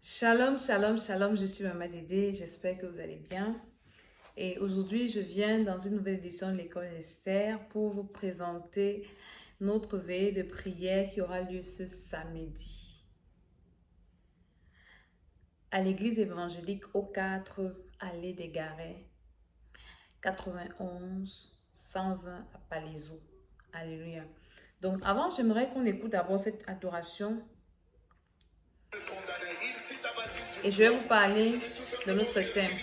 Shalom, shalom, shalom, je suis Maman Dédé, j'espère que vous allez bien. Et aujourd'hui, je viens dans une nouvelle édition de l'école Esther pour vous présenter notre veillée de prière qui aura lieu ce samedi à l'église évangélique au 4 Allée des Garets, 91 120 à Palaiseau. Alléluia. Donc avant, j'aimerais qu'on écoute d'abord cette adoration. Et je vais vous parler de notre thème. Il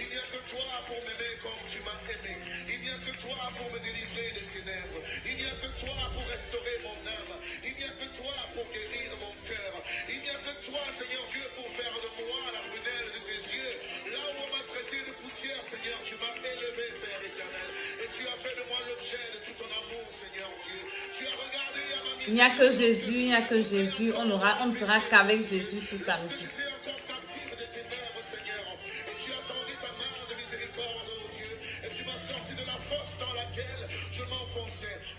n'y a que toi pour m'aimer comme tu m'as aimé. Il n'y a que toi pour me délivrer des ténèbres. Il n'y a que toi pour restaurer mon âme. Il n'y a que toi pour guérir mon cœur. Il n'y a que toi, Seigneur Dieu, pour faire de moi la prunelle de tes yeux. Là où on m'a traité de poussière, Seigneur, tu m'as élevé, Père éternel. Et tu as fait de moi l'objet de tout ton amour, Seigneur Dieu. Tu as regardé à ma misère. Il n'y a que Jésus, il n'y a que Jésus. On ne sera qu'avec Jésus ce samedi.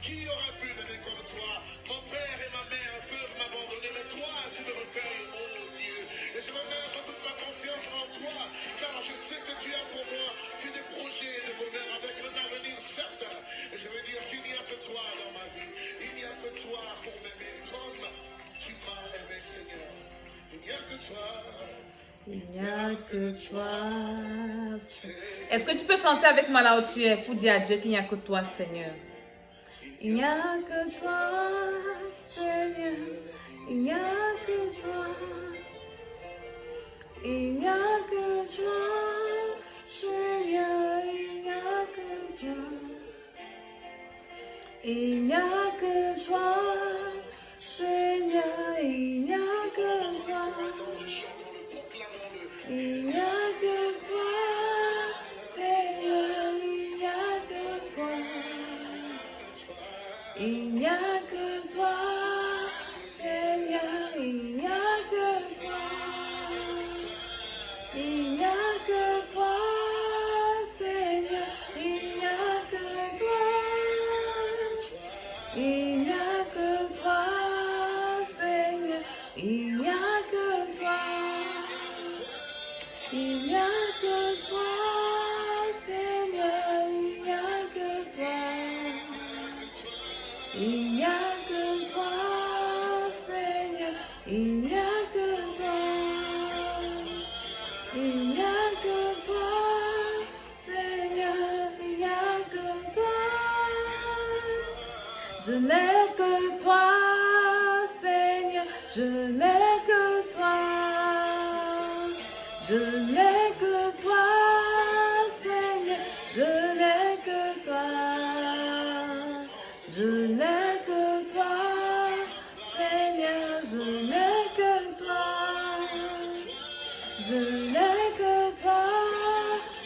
Qui aurait pu m'aimer comme toi? Mon père et ma mère peuvent m'abandonner, mais toi, tu me recueilles, oh Dieu. Et je me mets toute ma confiance en toi, car je sais que tu as pour moi que des projets de bonheur avec un avenir certain. Et je veux dire qu'il n'y a que toi dans ma vie. Il n'y a que toi pour m'aimer comme tu m'as aimé, Seigneur. Il n'y a que toi. Il n'y a que toi. Est-ce que tu peux chanter avec moi là où tu es pour dire à Dieu qu'il n'y a que toi, Seigneur? Il n'y a que toi, Seigneur. Il n'y a que toi. Il n'y a que toi, Seigneur. Il n'y a que toi. Il n'y a que toi, Seigneur. Il n'y a que toi. Il n'y a que toi, Seigneur. Il n'y a que toi. Il n'y a que toi, Seigneur, il n'y a que toi. Il n'y a que toi, Seigneur, il n'y a que toi. Il n'y a que toi, Seigneur, il n'y a que toi. Il n'y a que toi, Seigneur, il n'y a que toi. Il n'y a que toi, Seigneur, il n'y a que toi. Il n'y a que toi, Seigneur, il n'y a que toi. Je n'ai que toi, Seigneur, je n'ai que toi. Je n'ai que toi, Seigneur, je n'ai que toi. Je n'ai que toi, Seigneur, je n'ai que toi. Je n'ai que toi,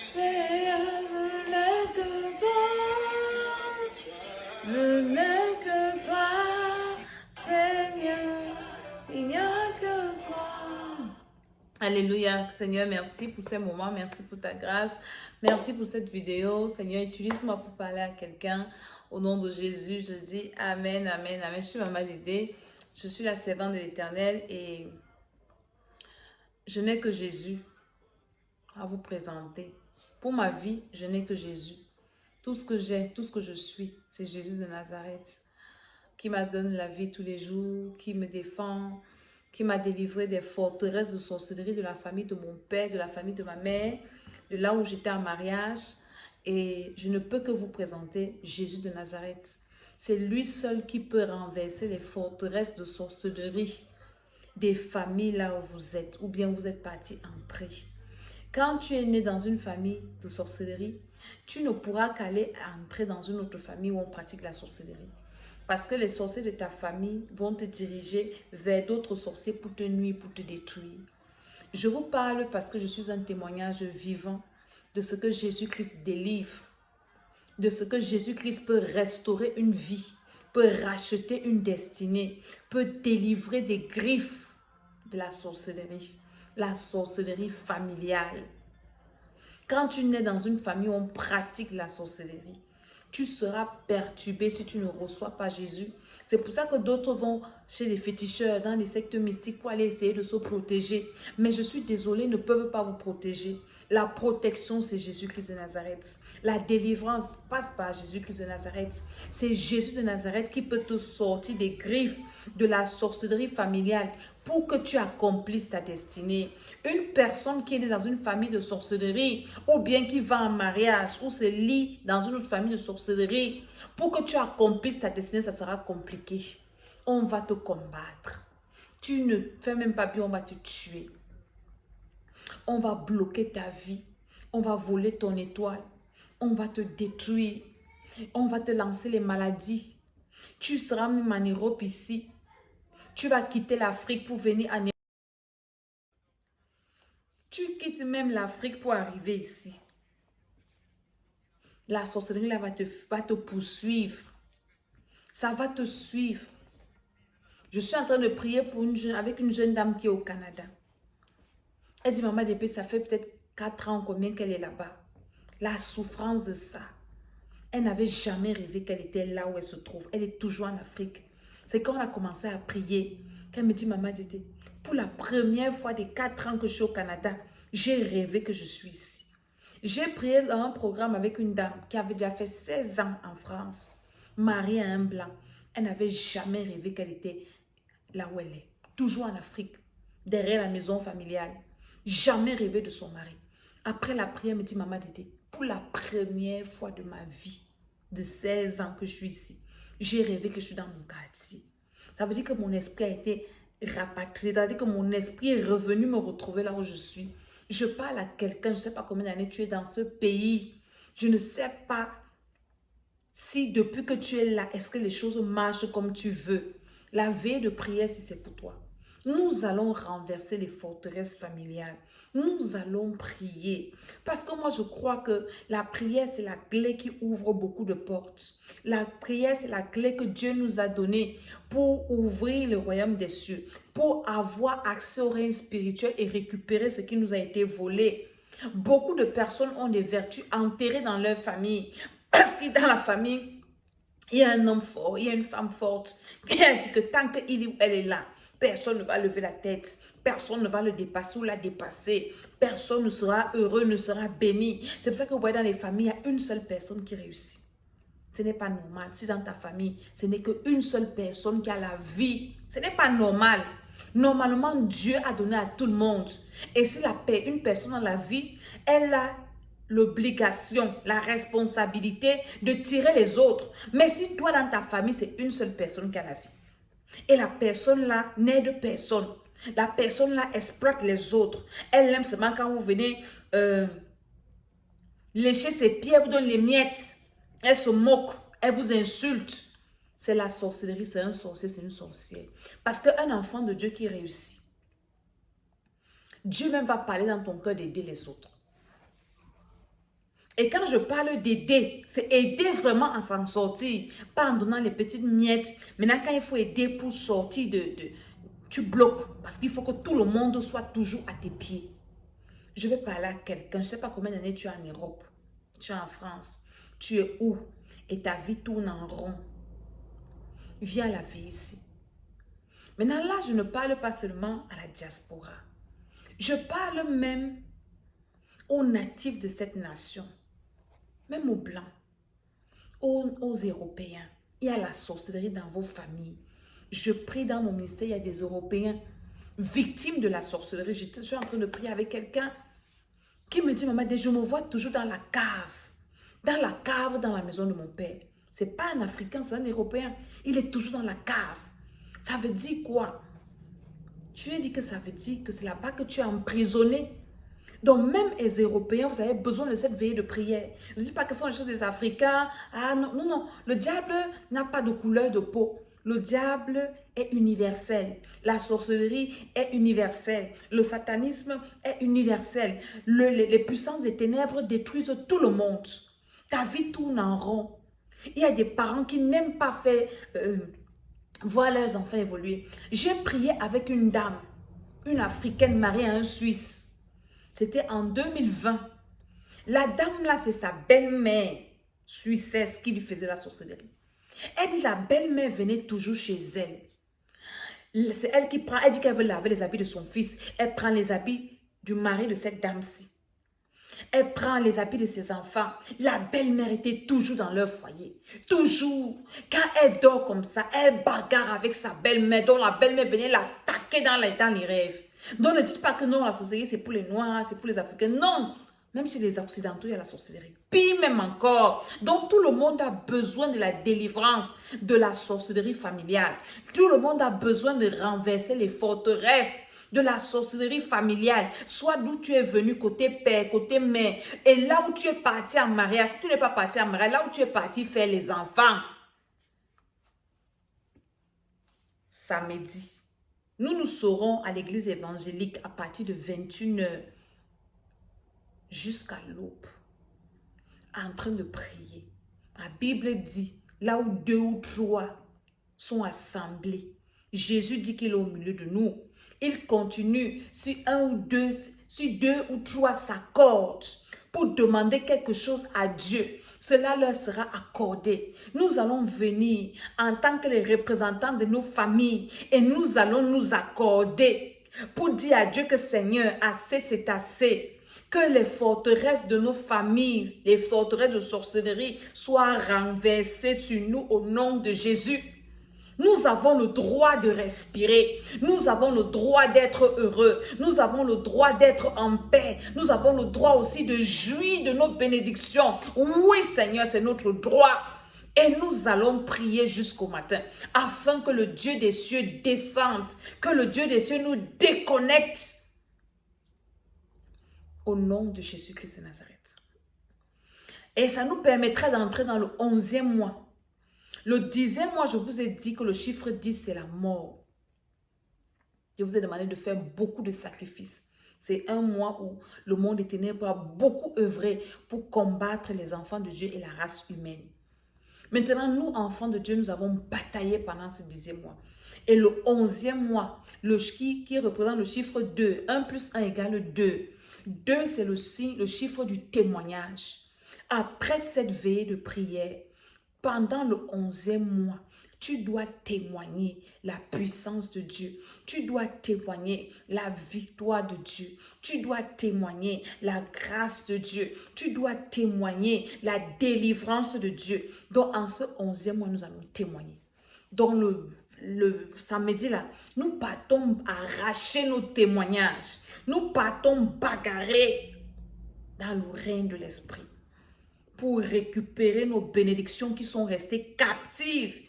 Seigneur, je n'ai que toi. Je n'ai que toi, Seigneur, il n'y a que toi. Alléluia, Seigneur, merci pour ces moments, merci pour ta grâce, merci pour cette vidéo. Seigneur, utilise-moi pour parler à quelqu'un. Au nom de Jésus, je dis Amen, Amen, Amen. Je suis Maman Dédé, je suis la servante de l'Éternel et je n'ai que Jésus à vous présenter. Pour ma vie, je n'ai que Jésus. Tout ce que j'ai, tout ce que je suis, c'est Jésus de Nazareth qui m'a donné la vie tous les jours, qui me défend, qui m'a délivré des forteresses de sorcellerie de la famille de mon père, de la famille de ma mère, de là où j'étais en mariage. Et je ne peux que vous présenter Jésus de Nazareth. C'est lui seul qui peut renverser les forteresses de sorcellerie des familles là où vous êtes, ou bien vous êtes parti entrer. Quand tu es né dans une famille de sorcellerie, tu ne pourras qu'aller entrer dans une autre famille où on pratique la sorcellerie. Parce que les sorciers de ta famille vont te diriger vers d'autres sorciers pour te nuire, pour te détruire. Je vous parle parce que je suis un témoignage vivant de ce que Jésus-Christ délivre, de ce que Jésus-Christ peut restaurer une vie, peut racheter une destinée, peut délivrer des griffes de la sorcellerie familiale. Quand tu nais dans une famille où on pratique la sorcellerie, tu seras perturbé si tu ne reçois pas Jésus, C'est pour ça que d'autres vont chez les féticheurs, dans les sectes mystiques pour aller essayer de se protéger. Mais je suis désolée, ils ne peuvent pas vous protéger. La protection, c'est Jésus-Christ de Nazareth. La délivrance passe par Jésus-Christ de Nazareth. C'est Jésus de Nazareth qui peut te sortir des griffes de la sorcellerie familiale pour que tu accomplisses ta destinée. Une personne qui est née dans une famille de sorcellerie ou bien qui va en mariage ou se lie dans une autre famille de sorcellerie, pour que tu accomplisses ta destinée, ça sera compliqué. On va te combattre. Tu ne fais même pas bien, on va te tuer. On va bloquer ta vie. On va voler ton étoile. On va te détruire. On va te lancer les maladies. Tu seras même en Europe ici. Tu vas quitter l'Afrique pour venir en Europe. Tu quittes même l'Afrique pour arriver ici. La sorcellerie là va te poursuivre. Ça va te suivre. Je suis en train de prier pour avec une jeune dame qui est au Canada. Elle dit, maman, depuis ça fait peut-être 4 ans combien qu'elle est là-bas. La souffrance de ça. Elle n'avait jamais rêvé qu'elle était là où elle se trouve. Elle est toujours en Afrique. C'est quand on a commencé à prier qu'elle me dit, maman, pour la première fois des 4 ans que je suis au Canada, j'ai rêvé que je suis ici. J'ai prié dans un programme avec une dame qui avait déjà fait 16 ans en France, mariée à un blanc. Elle n'avait jamais rêvé qu'elle était là où elle est. Toujours en Afrique, derrière la maison familiale. Jamais rêvé de son mari. Après la prière, elle me dit, maman Dédé, pour la première fois de ma vie, de 16 ans que je suis ici, j'ai rêvé que je suis dans mon quartier. Ça veut dire que mon esprit a été rapatrié, c'est-à-dire que mon esprit est revenu me retrouver là où je suis. Je parle à quelqu'un, je ne sais pas combien d'années tu es dans ce pays. Je ne sais pas si depuis que tu es là, est-ce que les choses marchent comme tu veux. La veille de prière, si c'est pour toi. Nous allons renverser les forteresses familiales. Nous allons prier. Parce que moi, je crois que la prière, c'est la clé qui ouvre beaucoup de portes. La prière, c'est la clé que Dieu nous a donnée pour ouvrir le royaume des cieux, pour avoir accès au règne spirituel et récupérer ce qui nous a été volé. Beaucoup de personnes ont des vertus enterrées dans leur famille. Parce que dans la famille, il y a un homme fort, il y a une femme forte qui a dit que tant qu'elle est là, personne ne va lever la tête. Personne ne va le dépasser ou la dépasser. Personne ne sera heureux, ne sera béni. C'est pour ça que vous voyez dans les familles, il y a une seule personne qui réussit. Ce n'est pas normal. Si dans ta famille, ce n'est qu'une seule personne qui a la vie, ce n'est pas normal. Normalement, Dieu a donné à tout le monde. Et si une personne dans la vie, elle a l'obligation, la responsabilité de tirer les autres. Mais si toi, dans ta famille, c'est une seule personne qui a la vie. Et la personne-là n'aide personne. La personne-là exploite les autres. Elle aime seulement quand vous venez lécher ses pieds, elle vous donne les miettes. Elle se moque, elle vous insulte. C'est la sorcellerie, c'est un sorcier, c'est une sorcière. Parce qu'un enfant de Dieu qui réussit, Dieu même va parler dans ton cœur d'aider les autres. Et quand je parle d'aider, c'est aider vraiment à s'en sortir. Pas en donnant les petites miettes. Maintenant, quand il faut aider pour sortir tu bloques. Parce qu'il faut que tout le monde soit toujours à tes pieds. Je vais parler à quelqu'un. Je ne sais pas combien d'années tu es en Europe. Tu es en France. Tu es où? Et ta vie tourne en rond. Viens la vie ici. Maintenant, là, je ne parle pas seulement à la diaspora. Je parle même aux natifs de cette nation. Même aux Blancs, aux Européens. Il y a la sorcellerie dans vos familles. Je prie dans mon ministère, il y a des Européens victimes de la sorcellerie. Je suis en train de prier avec quelqu'un qui me dit, maman, je me vois toujours dans la cave. Dans la cave, dans la maison de mon père. Ce n'est pas un Africain, c'est un Européen. Il est toujours dans la cave. Ça veut dire quoi? Je lui ai dit que ça veut dire que c'est là-bas que tu es emprisonné. Donc, même les Européens, vous avez besoin de cette veillée de prière. Je ne dis pas que ce sont les choses des Africains. Ah non, non, non. Le diable n'a pas de couleur de peau. Le diable est universel. La sorcellerie est universelle. Le satanisme est universel. Les puissances des ténèbres détruisent tout le monde. Ta vie tourne en rond. Il y a des parents qui n'aiment pas faire voir leurs enfants évoluer. J'ai prié avec une dame, une Africaine mariée à un Suisse. C'était en 2020. La dame là, c'est sa belle-mère suissesse qui lui faisait la sorcellerie. Elle dit la belle-mère venait toujours chez elle. C'est elle qui prend, elle dit qu'elle veut laver les habits de son fils. Elle prend les habits du mari de cette dame-ci. Elle prend les habits de ses enfants. La belle-mère était toujours dans leur foyer. Toujours. Quand elle dort comme ça, elle bagarre avec sa belle-mère, dont la belle-mère venait l'attaquer dans les rêves. Donc ne dites pas que non, la sorcellerie c'est pour les Noirs, c'est pour les Africains. Non. Même chez les Occidentaux, il y a la sorcellerie. Pire même encore. Donc tout le monde a besoin de la délivrance de la sorcellerie familiale. Tout le monde a besoin de renverser les forteresses de la sorcellerie familiale, soit d'où tu es venu, côté père, côté mère, et là où tu es parti en mariage, si tu n'es pas parti en mariage, là où tu es parti faire les enfants. Samedi, nous serons à l'église évangélique à partir de 21h jusqu'à l'aube, en train de prier. La Bible dit, là où 2 ou 3 sont assemblés, Jésus dit qu'il est au milieu de nous. Il continue, si 1 ou 2, si 2 ou 3 s'accordent pour demander quelque chose à Dieu, cela leur sera accordé. Nous allons venir en tant que les représentants de nos familles et nous allons nous accorder pour dire à Dieu que Seigneur, assez c'est assez. Que les forteresses de nos familles, les forteresses de sorcellerie soient renversées sur nous au nom de Jésus. Nous avons le droit de respirer. Nous avons le droit d'être heureux. Nous avons le droit d'être en paix. Nous avons le droit aussi de jouir de nos bénédictions. Oui, Seigneur, c'est notre droit. Et nous allons prier jusqu'au matin afin que le Dieu des cieux descende, que le Dieu des cieux nous déconnecte. Au nom de Jésus-Christ de Nazareth. Et ça nous permettra d'entrer dans le 11e mois. Le 10e mois, je vous ai dit que le chiffre 10, c'est la mort. Je vous ai demandé de faire beaucoup de sacrifices. C'est un mois où le monde des ténèbres a beaucoup œuvré pour combattre les enfants de Dieu et la race humaine. Maintenant, nous, enfants de Dieu, nous avons bataillé pendant ce 10e mois. Et le 11e mois, qui représente le chiffre 2, 1 plus 1 égale 2. 2, c'est le chiffre du témoignage. Après cette veillée de prière, pendant le 11e mois, tu dois témoigner la puissance de Dieu. Tu dois témoigner la victoire de Dieu. Tu dois témoigner la grâce de Dieu. Tu dois témoigner la délivrance de Dieu. Donc, en ce 11e mois, nous allons témoigner. Donc, le samedi là, nous partons arracher nos témoignages. Nous partons bagarrer dans le règne de l'esprit pour récupérer nos bénédictions qui sont restées captives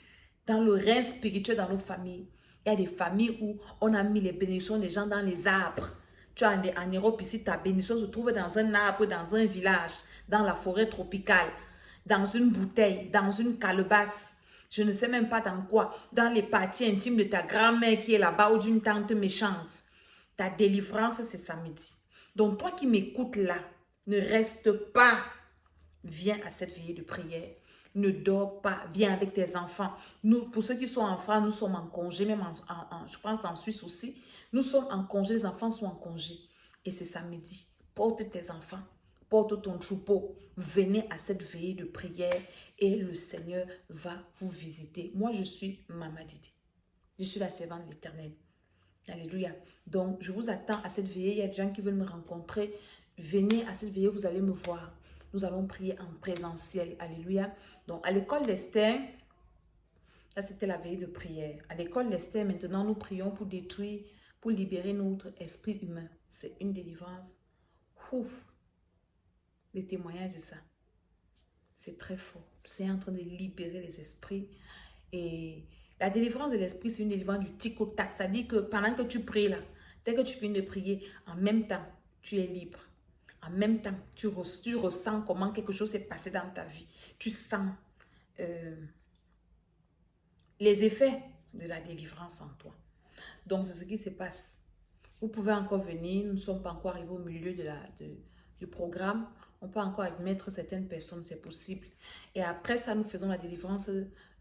dans le règne spirituel dans nos familles. Il y a des familles où on a mis les bénédictions des gens dans les arbres. Tu as en Europe ici, ta bénédiction se trouve dans un arbre, dans un village, dans la forêt tropicale, dans une bouteille, dans une calebasse. Je ne sais même pas dans quoi. Dans les parties intimes de ta grand-mère qui est là-bas ou d'une tante méchante. Ta délivrance, c'est samedi. Donc toi qui m'écoutes là, ne reste pas. Viens à cette veillée de prière. Ne dors pas. Viens avec tes enfants. Nous, pour ceux qui sont en France, nous sommes en congé, même je pense en Suisse aussi. Nous sommes en congé, les enfants sont en congé. Et c'est samedi. Porte tes enfants. Porte ton troupeau. Venez à cette veillée de prière et le Seigneur va vous visiter. Moi, je suis Maman Didi. Je suis la servante de l'Éternel. Alléluia. Donc, je vous attends à cette veillée. Il y a des gens qui veulent me rencontrer. Venez à cette veillée, vous allez me voir. Nous allons prier en présentiel. Alléluia. Donc, à l'école d'Esther, là, c'était la veillée de prière. À l'école d'Esther, maintenant, nous prions pour détruire, pour libérer notre esprit humain. C'est une délivrance. Ouf. Les témoignages de ça. C'est très fort. C'est en train de libérer les esprits. Et la délivrance de l'esprit, c'est une délivrance du tic au tac. Ça dit que pendant que tu pries là, dès que tu finis de prier, en même temps, tu es libre. En même temps, tu ressens comment quelque chose s'est passé dans ta vie. Tu sens les effets de la délivrance en toi. Donc, c'est ce qui se passe. Vous pouvez encore venir. Nous ne sommes pas encore arrivés au milieu du programme. On peut encore admettre certaines personnes, c'est possible. Et après ça, nous faisons la délivrance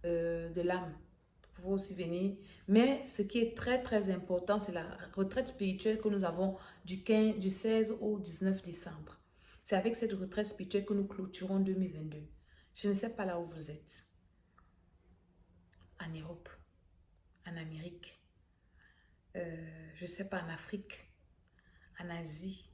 de l'âme. Vous pouvez aussi venir. Mais ce qui est très, très important, c'est la retraite spirituelle que nous avons du 16 au 19 décembre. C'est avec cette retraite spirituelle que nous clôturons 2022. Je ne sais pas là où vous êtes. en Europe, en Amérique, je ne sais pas, en Afrique, en Asie.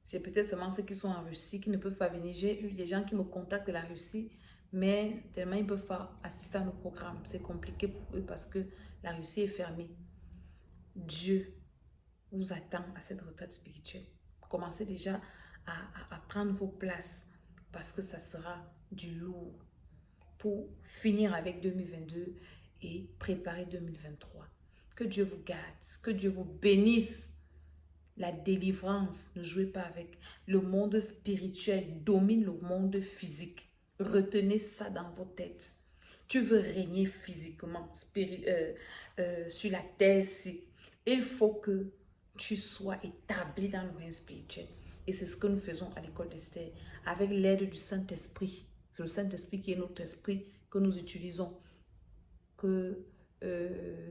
C'est peut-être seulement ceux qui sont en Russie qui ne peuvent pas venir. J'ai eu des gens qui me contactent de la Russie, mais tellement ils ne peuvent pas assister à nos programmes. C'est compliqué pour eux parce que la Russie est fermée. Dieu vous attend à cette retraite spirituelle. Commencez déjà à prendre vos places parce que ça sera du lourd pour finir avec 2022 et préparer 2023. Que Dieu vous garde, que Dieu vous bénisse. La délivrance, ne jouez pas avec. Le monde spirituel domine le monde physique. Retenez ça dans vos têtes. Tu veux régner physiquement, sur la terre ici. Il faut que tu sois établi dans le règne spirituel. Et c'est ce que nous faisons à l'école d'Esther, avec l'aide du Saint-Esprit. C'est le Saint-Esprit qui est notre esprit que nous utilisons, que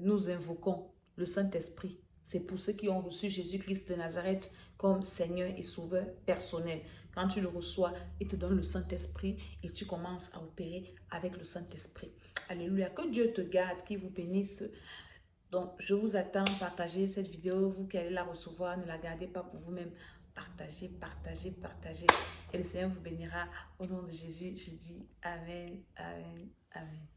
nous invoquons, le Saint-Esprit. C'est pour ceux qui ont reçu Jésus-Christ de Nazareth comme Seigneur et Sauveur personnel. Quand tu le reçois, il te donne le Saint-Esprit et tu commences à opérer avec le Saint-Esprit. Alléluia. Que Dieu te garde, qu'il vous bénisse. Donc, je vous attends, partagez cette vidéo. Vous qui allez la recevoir, ne la gardez pas pour vous-même. Partagez, partagez, partagez. Et le Seigneur vous bénira. Au nom de Jésus, je dis Amen, Amen, Amen.